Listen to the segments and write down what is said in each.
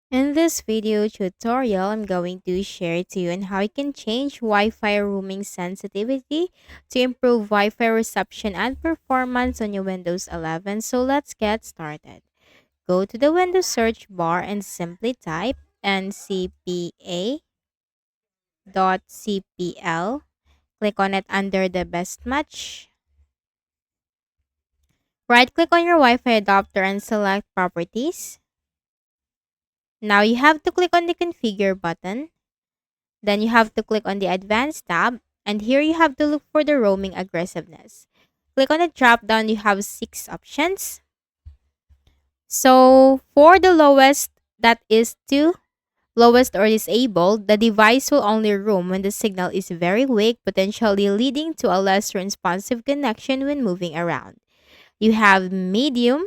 In this video tutorial, I'm going to share to you on how you can change Wi-Fi roaming sensitivity to improve Wi-Fi reception and performance on your Windows 11. So let's get started. Go to the Windows search bar and simply type ncpa.cpl. Click on it under the best match. Right click on your Wi-Fi adapter and select properties. Now you have to click on the configure button. Then you have to click on the Advanced tab, and here you have to look for the roaming aggressiveness. Click on the drop down, you have 6 options. So for the lowest, that is to lowest or disabled, the device will only roam when the signal is very weak, potentially leading to a less responsive connection when moving around. You have medium,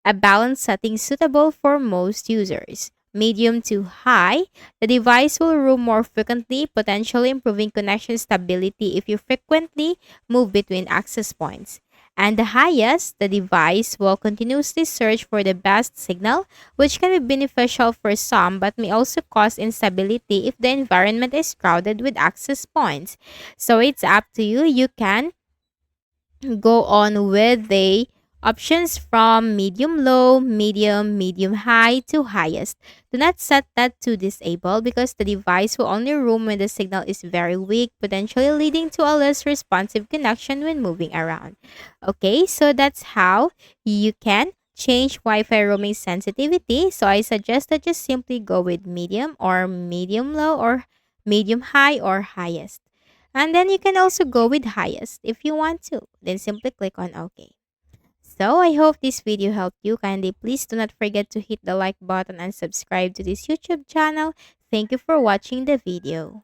a balance setting suitable for most users. Medium to high, the device will roam more frequently, potentially improving connection stability if you frequently move between access points. And the highest, the device will continuously search for the best signal, which can be beneficial for some but may also cause instability if the environment is crowded with access points. So it's up to you. You can go on with the options from medium low, medium high to highest. Do not set that to disable because the device will only roam when the signal is very weak, potentially leading to a less responsive connection when moving around. Okay, so that's how you can change Wi-Fi roaming sensitivity. So I suggest that you simply go with medium or medium low or medium high or highest. And then you can also go with highest if you want to. Then simply click on OK. So I hope this video helped you. Kindly please do not forget to hit the like button and subscribe to this YouTube channel. Thank you for watching the video.